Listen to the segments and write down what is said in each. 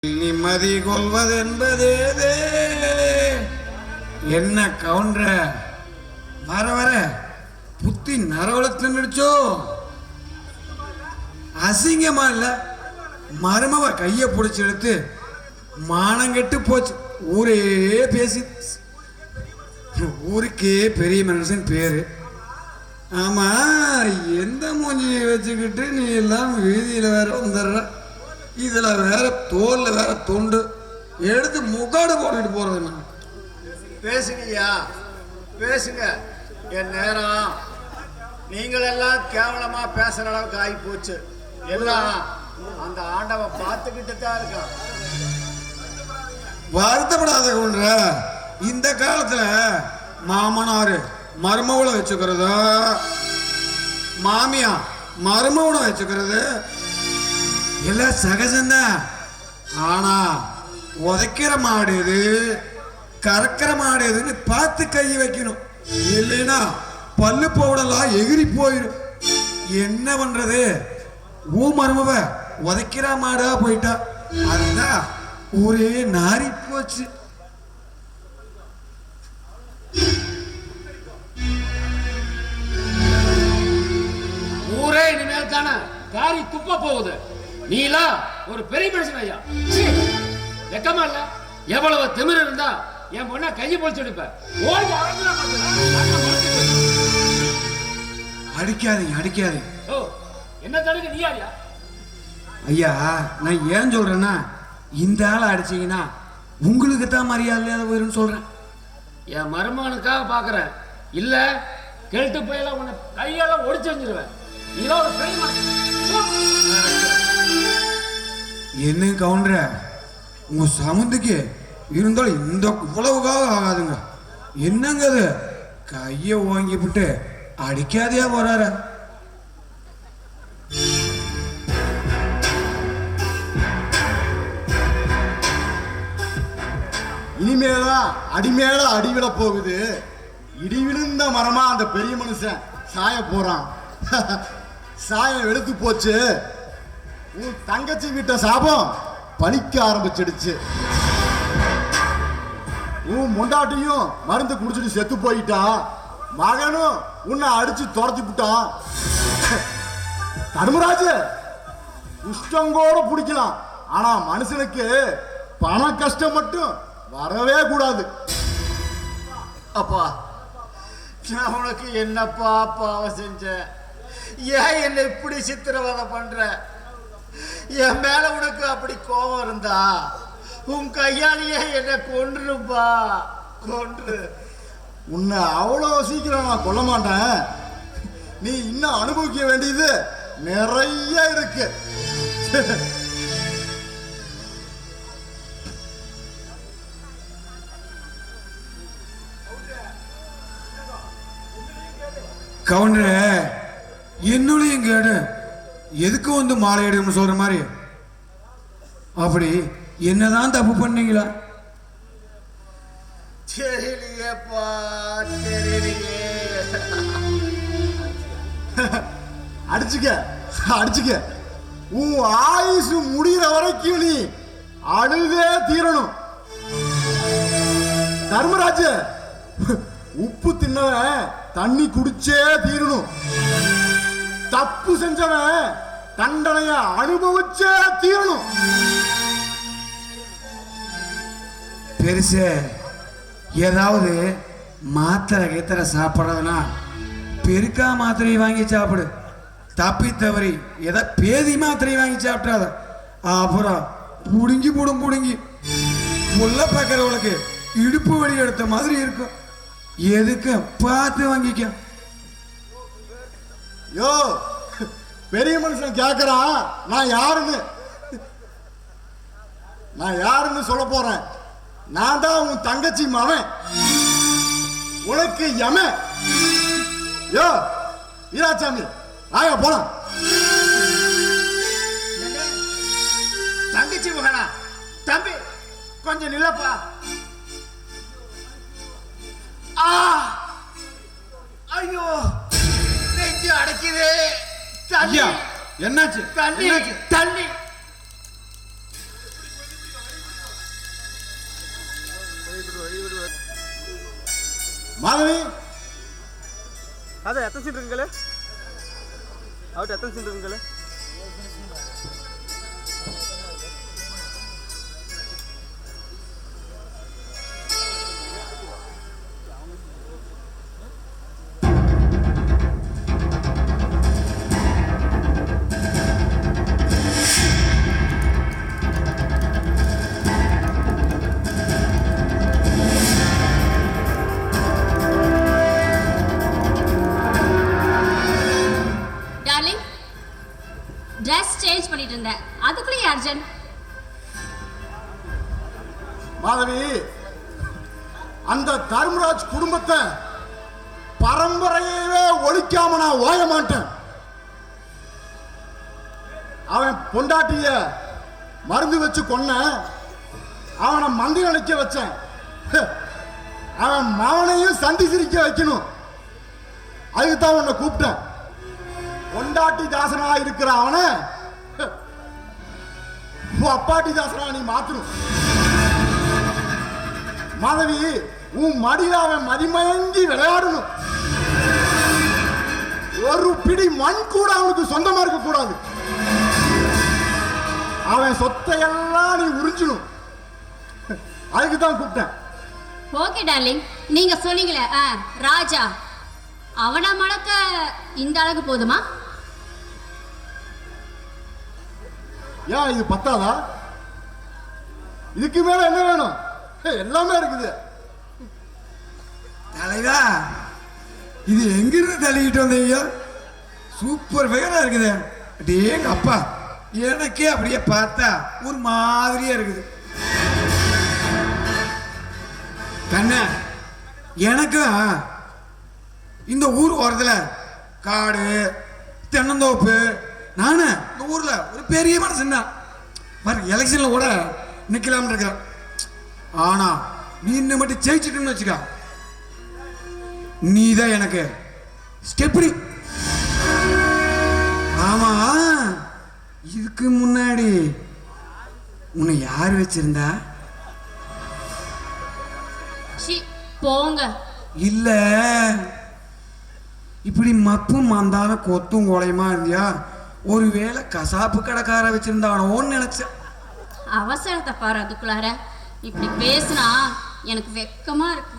நிம்மதி கொள்வதென்பதே என்ன கவுண்டர வர வர புத்தி நரவளத்துல நினைச்சோ அசிங்கமா இல்ல மருமவ கைய பிடிச்சி எடுத்து மானங்கெட்டு போச்சு. ஊரே பேசி ஊருக்கே பெரிய மனுஷன் பேரு. ஆமா, எந்த மூஞ்சியை வச்சுக்கிட்டு நீ எல்லாம் வீதியில வேற வந்துடுற. இதுல வேற தோல்ல வேற தொண்டு எடுத்து முகாடு போட்டுட்டு போறது. நான் பேசுங்கய்யா, பேசுங்க. என் நேரம் நீங்கள் எல்லாம் கேவலமா பேசுற அளவுக்கு ஆகி போச்சு. எல்லாம் அந்த ஆண்டவன் பார்த்துக்கிட்டு தான் இருக்கான். வருத்தப்படாத கொன்ற இந்த காலத்துல மாமனாரு மருமவளை வச்சுக்கிறதா, மாமியா மருமவனை வச்சுக்கிறது எல்லாம் சகஜம்தான். ஆனா உதைக்கிற மாடு எது, கறக்கிற மாடு எதுன்னு பார்த்து கை வைக்கணும். இல்லைன்னா பல்லு போடலாம் எகிரி போயிடும். என்ன பண்றது? ஊ மருமவ உதைக்கிற மாடா போயிட்டா. அதுதான் ஒரே நாரி போச்சு. ஊரே இனிமேல் தானே காரி துப்ப போகுது. நீலா ஒரு பெரிய மனுஷன் ஐயா, வெக்கமா இல்ல? எவ்வளவு திமிரு இருந்தா என் பொண்ண கையை பொழிச்சு எடுப்ப. அடிக்காதீங்க அடிக்காதீங்க. ஓ, என்ன தடுக்க நீ ஆடியா? ஐயா, நான் ஏன் சொல்றேன்னா, இந்த ஆளை அடிச்சீங்கன்னா உங்களுக்கு தான் மரியாதை இல்லாத போயிரும் சொல்றேன். என் மருமகனுக்காக பாக்குறேன். இல்ல கெட்டு போயெல்லாம் உன்னை கையெல்லாம் ஒடிச்சு வந்துருவேன். நீலா ஒரு பெரிய மனுஷன். என்ன கவுண்டர, உங்க சமந்துக்கு இருந்தாலும் இந்த இவ்வளவுக்காக ஆகாதுங்க. என்னங்க அது? கைய வாங்கி விட்டு அடிக்காதையா போறாரு. இனிமேதான் அடிமேல அடிவிட போகுது. இடி விழுந்த மரமா அந்த பெரிய மனுஷன் சாய போறான். சாயம் எடுத்து போச்சு. உன் தங்கச்சி வீட்ட சாபம் பலிக்க ஆரம்பிச்சிடுச்சு. உன் முண்டாட்டியும் மருந்து குடிச்சிட்டு செத்து போயிட்டா. மகனும் உன்னை அடிச்சு துரத்தி விட்டான். தர்மராஜ குஷ்டங்கோட பிடிக்கலாம், ஆனா மனுஷனுக்கு பண கஷ்டம் மட்டும் வரவே கூடாது. அப்பா, நான் உனக்கு என்னப்பா பாவம் செஞ்சேன்? ஏன் என்னை இப்படி சித்திரவதை பண்ற? என் மேல உனக்கு அப்படி கோபம் இருந்தா உன் கையாலேயே என்னை கொன்றுப்பா, கொன்று. உன்னை அவ்வளோ சீக்கிரம் நான் கொல்ல மாட்டேன். நீ இன்னும் அனுபவிக்க வேண்டியது நிறைய இருக்கு. கவுண்டர, என்னுடையும் கேடு எதுக்கு வந்து மாலை எடுக்கணும்னு சொல்ற மாதிரி. அப்படி என்னதான் தப்பு பண்ணீங்களா? தெரியலையேப்பா, தெரியலையே. அடிச்சுக்க அடிச்சுக்க. உன் ஆயுசு முடிகிற வரைக்கும் நீ அழுதே தீரணும். தர்மராஜ, உப்பு தின்னவன் தண்ணி குடிச்சே தீரணும். தப்பு செஞ்சவன் தண்டனைய அனுபவிச்சே தீரணும். பெருசு ஏதாவது மாத்திரை கீத்திரை சாப்பிட்றதுனா பெருக்கா மாத்திரை வாங்கி சாப்பிடு. தப்பி தவறி ஏதோ பேதி மாத்திரை வாங்கி சாப்பிட்டாத. அப்புறம் புடுங்கி புடுங்கி முள்ள பார்க்கறவங்களுக்கு இடுப்பு வலி எடுத்த மாதிரி இருக்கும். எதுக்கு பார்த்து வாங்கிக்க. யோ, பெரிய மனுஷன் கேட்கறான் நான் யாருன்னு சொல்ல போறேன். நான் தான் உன் தங்கச்சி மவன், உனக்கு யமன். யோ வீராசாமி, வாங்க போலாம். தங்கச்சி மகனா? தம்பி கொஞ்சம் நில்லப்பா. ஐயோ, நெஞ்சு அடைக்குது. என்னாச்சு? தண்ணி தண்ணி. மாதவி அது எத்தனை சீட் இருக்குங்களே அவட்டு எத்தனை சீட் இருக்குங்களே டார்லிங் ட்ரெஸ் சேஞ்ச் பண்ணிட்டு இருந்தேன் அதுக்குள்ளேயே அர்ஜென்ட். மாதவி, அந்த தர்மராஜ் குடும்பத்தை பரம்பரையவே ஒழிக்காம நான் ஓய மாட்டேன். அவன் பொண்டாட்டிய மருந்து வச்சு கொன்ன, அவனை மந்திர நினைக்க வச்சேன். அவன் மவனையும் சந்தி சிரிக்க வைக்கணும். அதுக்கு தான் உன்னை கூப்பிட்டேன். பொண்டாட்டி தாசனா இருக்கிற அவனை அப்பாட்டி தாசனா நீ மாத்தணும். மாதவி, உன் மடியில் அவன் மதிமயங்கி விளையாடணும். ஒரு பிடி மண் கூட அவனுக்கு சொந்தமா இருக்க கூடாது. அவன் சொத்தையெல்லாம் நீ உறிஞ்சணும். அதுக்கு தான் கூப்பிட்டேன். ஓகே டார்லிங், நீங்க சொன்னீங்களே ராஜா, அவனை மடக்க இந்த அழகு போதுமா? ஏன் இது பத்தாதா? இதுக்கு மேல என்ன வேணும்? எல்லாமே இருக்குது. தலைவா, இது எங்கிருந்து தள்ளிக்கிட்டு வந்தீங்க? சூப்பர் ஃபிகரா இருக்குது. டேங்க அப்பா, எனக்கே அப்படியே பார்த்தா ஒரு மாதிரியா இருக்குது. கண்ணா, எனக்கும் இந்த ஊர் ஓரத்தில் காடு தென்னந்தோப்பு, நானு இந்த ஊர்ல ஒரு பெரிய மனுஷன் தான். பாரு, எலெக்ஷன்ல கூட நிக்கலாம்னு இருக்கிறேன். ஆனா நீ இன்னும் மட்டும் ஜெயிச்சுட்டுன்னு வச்சுக்க, நீ தான் எனக்கு ஸ்டெப்னி. ஆமா, இதுக்கு முன்னாடி உன்னை யார் வச்சிருந்தா? போங்க. இல்ல, இப்படி மப்பும் மந்தான கொத்தும் கோலையுமா இருந்தியா? ஒருவேளை கசாப்பு கடைக்கார வச்சிருந்தானோன்னு நினைச்சேன். அவசரத்தை பாரு, அதுக்குள்ளார இப்படி பேசினா எனக்கு வெக்கமா இருக்கு.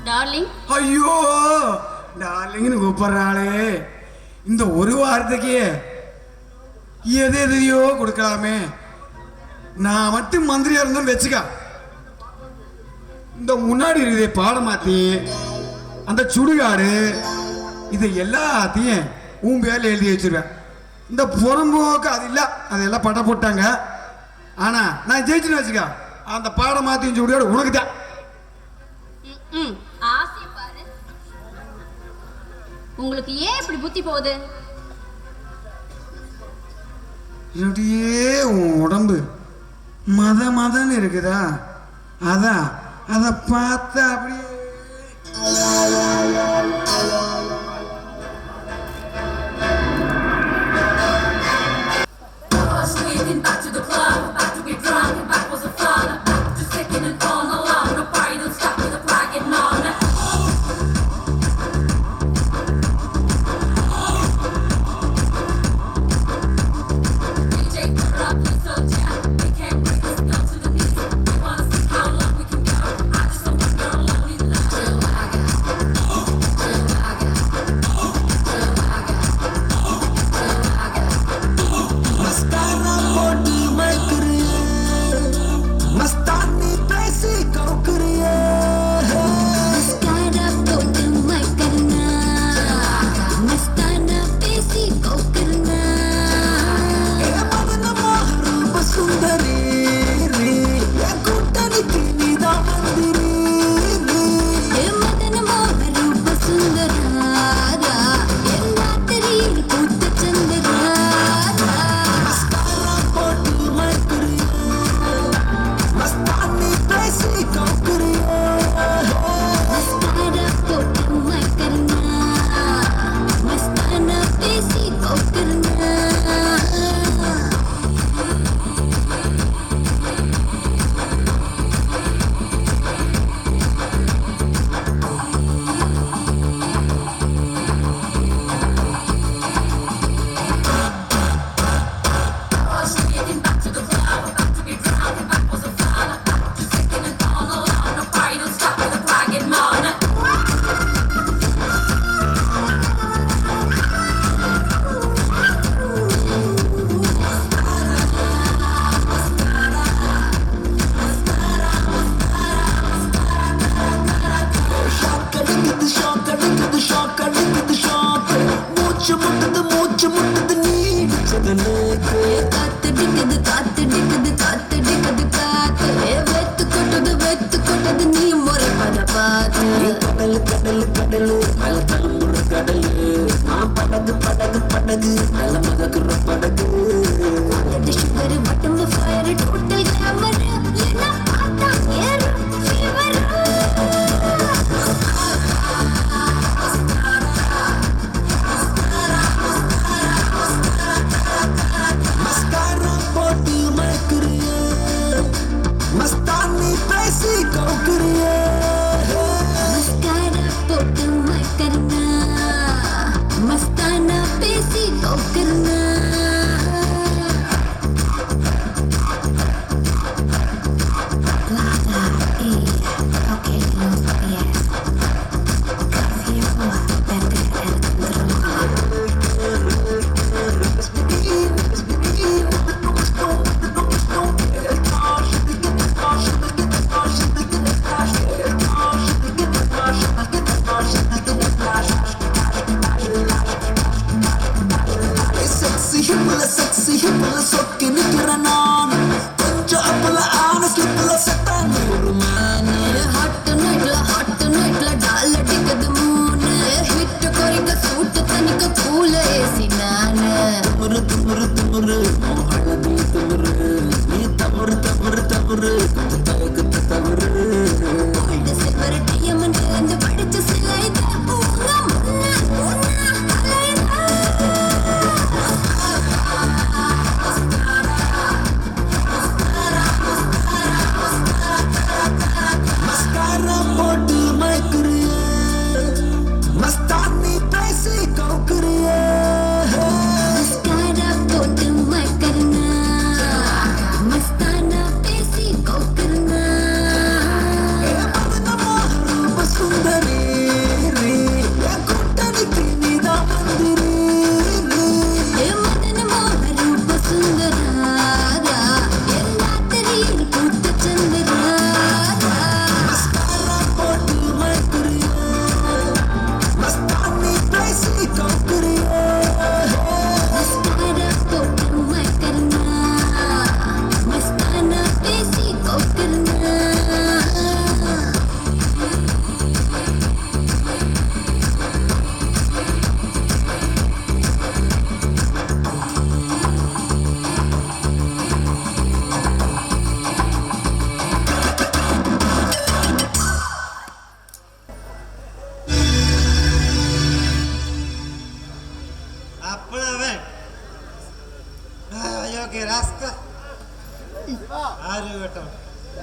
டார்லிங். ஐயோ, டார்லிங்னு கூப்பிடுறாளே. இந்த ஒரு வாரத்துக்கு எது எதையோ கொடுக்கலாமே. நான் மட்டும் மந்திரியா இருந்தேன்னு வச்சுக்க, இந்த முன்னாடி இருக்கிற பாடமாத்தி அந்த சுடுகாடு இதை எல்லாத்தையும் உன் பேர்ல எழுதி வச்சிருவேன். இந்த புறம்போக்கு அது இல்லை, அதெல்லாம் பட்ட போட்டாங்க. ஆனா நான் ஜெயிச்சுன்னு வச்சுக்க, அந்த பாடமாத்தியும் சுடுகாடு உனக்கு தான். ஆசை பாரு. உங்களுக்கு ஏன் இப்படி புத்தி போகுது? இப்படியே உன் உடம்பு மதன்னு இருக்குதா? அதான் அதை பார்த்தா அப்படியே படகு நல்ல மதக்குற படகு சுகர் மட்டும் ஃபயர் டோட்டல் கிளாமர் என்ன பார்த்தா ஏறு ஃபீவர் மஸ்காரா போட்டு மயக்குறிய மஸ்தானி பேசி கவுக்குறிய மஸ்காரா போட்டு மயக்கறனா மஸ்தானா பேசி கவுக்குறனா sexy hipala sokki nikira naan konja apala aana slipla satana oru man hot night la dal tikadu moon hit korika suit tanika cool ac naan tumuru haladi tumuru nee tabur konja tabur gold silver diamond and padicha silaida unga munna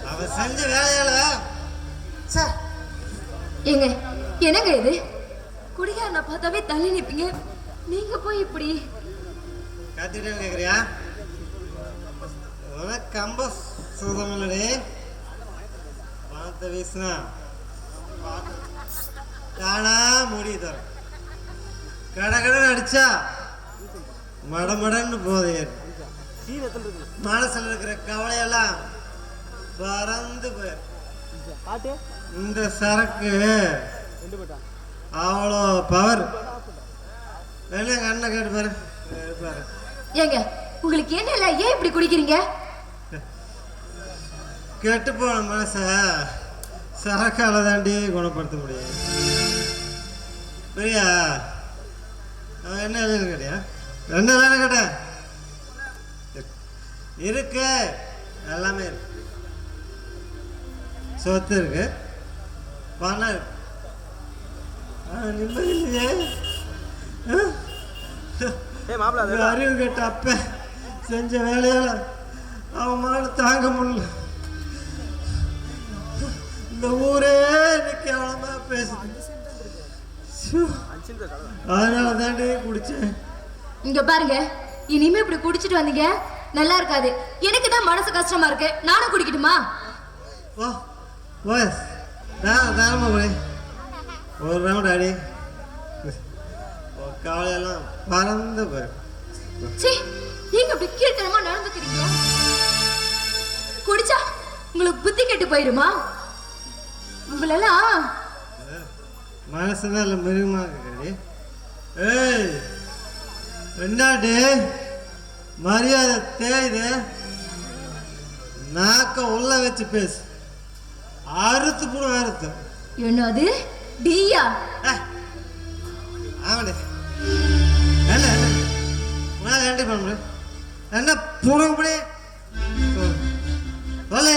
அவன் செஞ்ச வேலையால ஏங்க என்னங்க இது குடிகாரனை பார்த்தாவே தள்ளி நிப்பீங்க நீங்க போய் இப்படி கத்திட்டேன்னு கேக்குறியா உனக்கு கம்ப சுதம் இல்லடி பணத்தை வீசினா தானா முடி தர கடகடன்னு அடிச்சா மடமடன்னு போதைய மனசுல இருக்கிற கவலையெல்லாம் பறந்து போயிரு. இந்த சரக்கு அவ்வளோ பவர். வேணா எங்க அண்ணன் கேட்டு பாரு. ஏங்க உங்களுக்கு என்ன இல்ல ஏன் இப்படி குடிக்கிறீங்க? கெட்டு போன மனச சரக்கால தாண்டி குணப்படுத்த முடியும். பிரியா என்ன வேணும் கேட்டியா? என்ன வேணும் கேட்டேன் இருக்கு, எல்லாமே இருக்கு. சொத்து இருக்கு, பணம் இருக்கு. நிம்மதி இல்லையே. அறிவு கேட்ட அப்ப செஞ்ச வேலையால அவன் தாங்க முடியல. இந்த ஊரே இன்னைக்கு அவ்வளவா பேசுது. அதனால தாண்டி குடிச்சேன். இங்க பாருங்க, இனிமே இப்படி குடிச்சிட்டு வந்தீங்க நல்லா இருக்காது. எனக்கு தான் மனசு கஷ்டமா இருக்கு. நானும் குடிக்கட்டுமா? ஓ ஓஎஸ் தாராளமா போய் ஒரு ரவுண்ட் ஆடி காலையெல்லாம் பறந்து போயிடும். நீங்க இப்படி கீழ்த்தனமா நடந்துக்கிறீங்க. குடிச்சா உங்களுக்கு புத்தி கெட்டு போயிருமா? உங்களெல்லாம் மனசுதான் இல்லை மிருகமா கேடி. ஏய் என்னாடி மரியாதை தேயுது. நாக்க உள்ள வச்சு பேசு. அறுத்து போடும் அறுத்து. என்னது டியா? ஆமாடி. என்ன ஏண்டி பண்ண என்ன புடப்படி சொல்லு.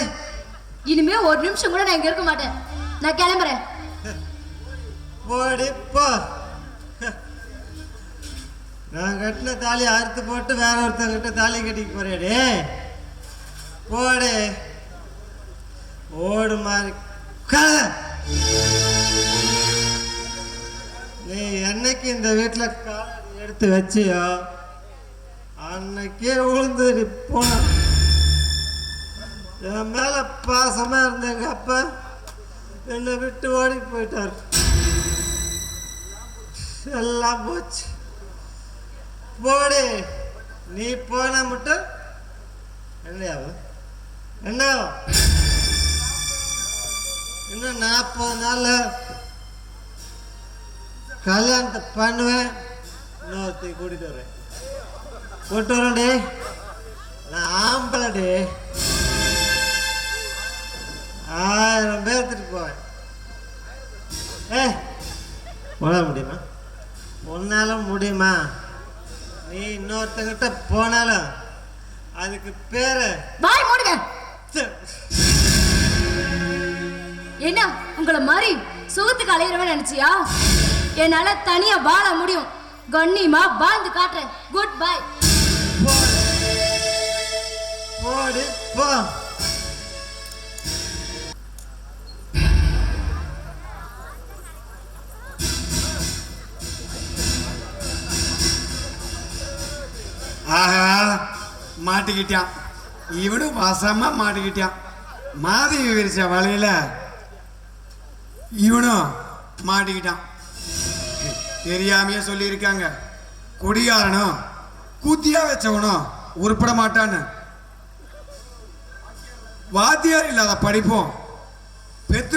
இனிமே ஒரு நிமிஷம் கூட நான் இங்க இருக்க மாட்டேன். நான் கிளம்புறேன். போடி போ. நான் கட்டின தாலி அறுத்து போட்டு வேற ஒருத்தங்கிட்ட தாலி கட்டிக்கு போறேடி. போடு ஓடு மாதிரி கதை. நீ என்னைக்கு இந்த வீட்டில் காலடி எடுத்து வச்சியோ அன்னைக்கே உழுந்து போன. என் மேல பாசமா இருந்த எங்க அப்பா என்னை விட்டு ஓடி போயிட்டார். எல்லாம் போச்சு. போடு நீ போன மட்டும் என்னையாவும் என்ன இன்னும் 40 நாள்ல கல்யாணத்தை பண்ணுவேன். இன்னொருத்தி கூட்டிட்டு வரேன். கூட்டு வரேன்டே. நான் ஆம்பளடே. 1000 பேர்த்துட்டு போவேன். போட முடியுமா? உன்னால முடியுமா? நீ இன்னொருத்தங்கிட்ட போனாலும் அதுக்கு பேரு வாய் மூடுங்க. என்ன உங்களை மாதிரி சுகத்துக்கு அலையிறவன் நினைச்சியா? என்னால தனியா வாழ முடியும். கண்ணியமா வாழ்ந்து காட்டுறேன். Good bye. போடு போ. ஆஹா மாட்டிக்கிட்டான். இவனும் வசமா மாட்டிக்கிட்டான். மாதவி விரிச்ச வலையில இவனும் மாட்டிக்கிட்டான். தெரியாமையே சொல்லியிருக்காங்க, குடிகாரனும் கூத்தியா வச்சவனும் உருப்பட மாட்டான்னு. வாத்தியார் இல்லாத படிப்போம் பெத்து